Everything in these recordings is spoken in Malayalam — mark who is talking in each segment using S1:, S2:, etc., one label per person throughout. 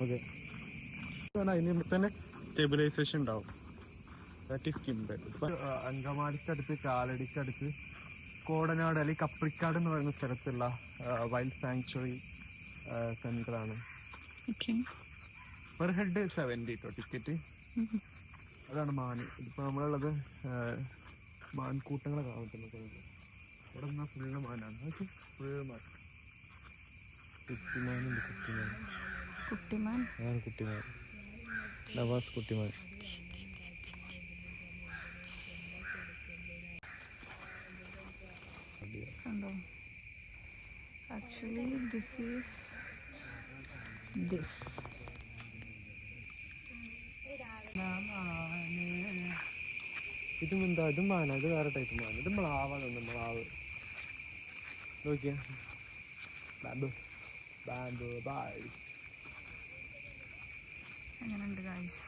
S1: ഓക്കെ. അതിന് തന്നെ സ്റ്റെബിലൈസേഷൻ ഉണ്ടാവും. ദാറ്റ് ഈസ് കിംബെ. അങ്കമാലിക്കടുത്ത് കാലടിക്കടുത്ത് കോടനാട് അല്ലെങ്കിൽ കപ്രിക്കാട് എന്ന് പറയുന്ന സ്ഥലത്തുള്ള വൈൽഡ് സാങ്ച്വറി സെന്ററാണ്. Per head 70 ticket. അതാണ് മാന്. ഇപ്പൊ നമ്മളുള്ളത് മാൻകൂട്ടങ്ങളെ കാണുന്നത്. ഇവിടെ നിന്നാ ഫുള്ള് മാനാണ്. ഫുള്ള് മാൻ. കുട്ടിമാനുണ്ട്. കുട്ടിമാൻ അതാണ് കുട്ടിമാൻ. Nawaz Kuttiman.
S2: Actually, this is this.
S1: ഇതും എന്താ? ഇതും മാന. ഇത് വേറെ ടൈപ്പ് മാന. ഇത് മ്ലാവാണ്. മ്ലാവ് നോക്കിയാ. ബാംബു ബാംബു ബായ്.
S2: എങ്ങനെയുണ്ട് ഗൈസ്?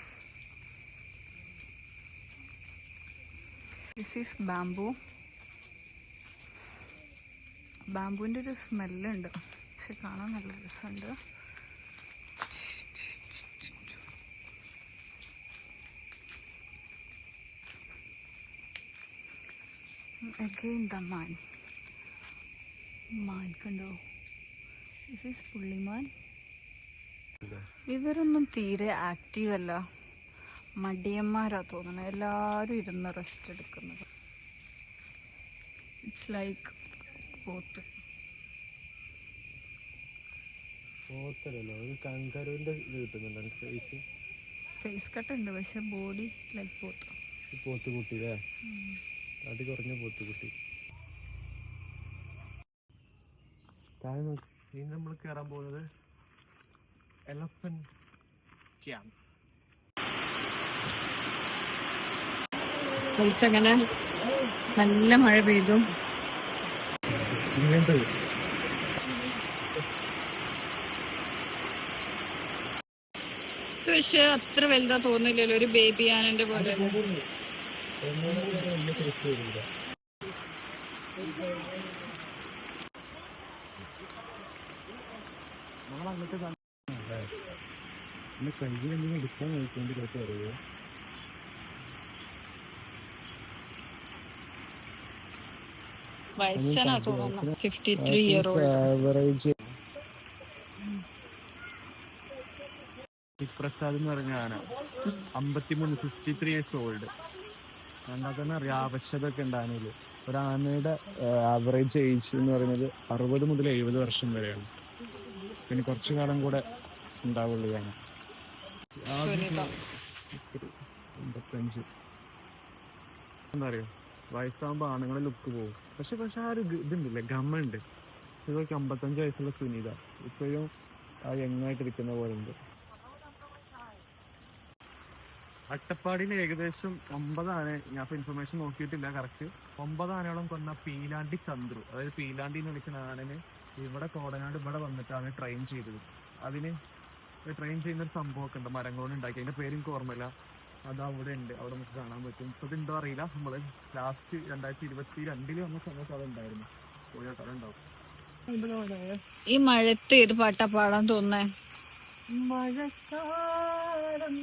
S2: This is bamboo. ബാംബുവിൻ്റെ ഒരു സ്മെല്ലുണ്ട്, പക്ഷെ കാണാൻ നല്ല രസമുണ്ട്. അഗെയിൻ ദ മാൻ. മാൻ കണ്ടോ? ദിസ് ഈസ് പുള്ളിമാൻ. ഇവരൊന്നും തീരെ ആക്റ്റീവ് അല്ല, മടിയന്മാരാ തോന്നുന്നത്. എല്ലാവരും ഇരുന്ന് റെസ്റ്റ് എടുക്കുന്നത്. ഇറ്റ്സ് ലൈക്ക് പോത്ത്.
S1: പോത്തല്ലോ, ഒരു കങ്കരുവിന്റെ ഇത് കിട്ടുന്നുണ്ട്. ഫേസ്
S2: ഫേസ് കട്ട് ഉണ്ട്, പക്ഷെ ബോഡി ലൈക്ക് പോത്ത്.
S1: പോത്തുകുട്ടി അല്ലേ? അടി കുറഞ്ഞ പോത്തുകുട്ടി. താഴെ നോക്കി. ഇനി നമ്മൾ കയറാൻ പോകുന്നത് എലഫന്റ് ക്യാമ്പ്.
S2: പൈസ അങ്ങനെ നല്ല മഴ പെയ്തു. പക്ഷെ അത്ര വലുതാ തോന്നില്ലല്ലോ, ഒരു ബേബി ആനന്റെ പോലെ.
S1: എടുക്കാൻ നോക്കിക്കൊണ്ട് അറിയോ?
S2: വയസ്സനാ തോന്നുന്നു. 53 ഇയർ
S1: ആവറേജ്. പ്രസാദ് എന്ന് പറഞ്ഞ ആന 53 ഇയേഴ്സ് ഓൾഡ്. കണ്ടാൽ തന്നെ അറിയാം ആവശ്യതൊക്കെ ഉണ്ട് ആനയില്. ഒരു ആനയുടെ ആവറേജ് ഏജ് എന്ന് പറയുന്നത് 60 മുതൽ 70 വർഷം വരെയാണ്. പിന്നെ കുറച്ചു കാലം കൂടെ ഉണ്ടാവുള്ളൂ ആന. 55 എന്താ അറിയോ, വയസ്സാകുമ്പോ ആണുങ്ങളെ ലുക്ക് പോകും. പക്ഷെ ആ ഒരു ഇതുണ്ടല്ലേ, ഗമ്മുണ്ട്. ഇതൊക്കെ 55 വയസ്സുള്ള സുനിത ഇപ്പോഴും ആ യങ്ങായിട്ടിരിക്കുന്ന പോലെ ഉണ്ട്. അട്ടപ്പാടിയിൽ ഏകദേശം 9 ആന, ഞാൻ ഇപ്പൊ ഇൻഫർമേഷൻ നോക്കിയിട്ടില്ല കറക്റ്റ്, 9 ആനയോളം കൊന്ന പീലാണ്ടി ചന്ദ്രു, അതായത് പീലാണ്ടി എന്ന് വിളിക്കുന്ന ആനനെ ഇവിടെ കോടനാട് ഇവിടെ വന്നിട്ടാണ് ട്രെയിൻ ചെയ്തത്. അതിന് ട്രെയിൻ ചെയ്യുന്ന ഒരു സംഭവമൊക്കെ ഉണ്ട്, മരങ്ങളോട് ഉണ്ടാക്കി. അതിന്റെ പേര് എനിക്ക് ഓർമ്മയില്ല. അത് അവിടെ ഉണ്ട്, അവിടെ നമുക്ക് കാണാൻ പറ്റും. ഇപ്പൊ ഇതുണ്ടോ അറിയില്ല. നമ്മള് ലാസ്റ്റ് 2022 വന്ന സമയത്ത് അത് ഉണ്ടായിരുന്നു. പോയ കഥ ഉണ്ടാവും.
S2: ഈ മഴത്ത് ഏത് പാട്ടാ പാടാൻ തോന്നേ?
S1: മഴക്കാലം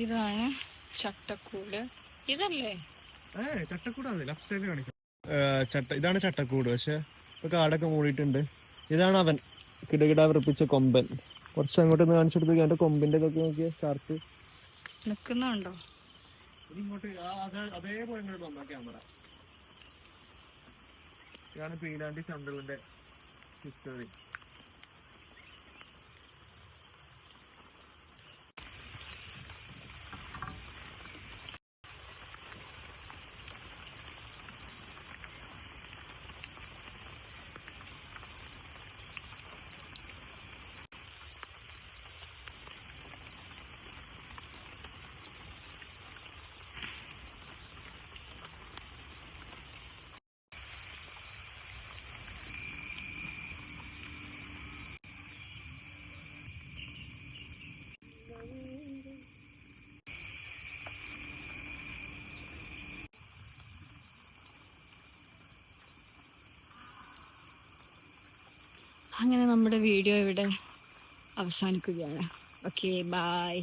S2: ഇതാണ് ചട്ടക്കൂട്. ഇതല്ലേ
S1: ചട്ടക്കൂടാണ് ലെഫ്റ്റ് സൈഡിൽ കാണിക്കാം. ഇതാണ് ചട്ടക്കൂട്. പക്ഷെ ഇപ്പൊ കാടൊക്കെ മൂടിയിട്ടുണ്ട്. ഇതാണ് അവൻ കിടകിട വിറപ്പിച്ച കൊമ്പൻ. കുറച്ച് അങ്ങോട്ട് കാണിച്ചെടുത്ത് എന്റെ കൊമ്പിന്റെ ഇതൊക്കെ നോക്കിയ ഷാർപ്പ്
S2: നിക്കുന്നുണ്ടോ?
S1: ഇങ്ങോട്ട് അതേപോലെ ക്യാമറ. ഇതാണ് പീലാണ്ടി ചന്ദ്രന്റെ ഹിസ്റ്ററി.
S2: അങ്ങനെ നമ്മുടെ വീഡിയോ ഇവിടെ അവസാനിക്കുകയാണ്. Okay, by.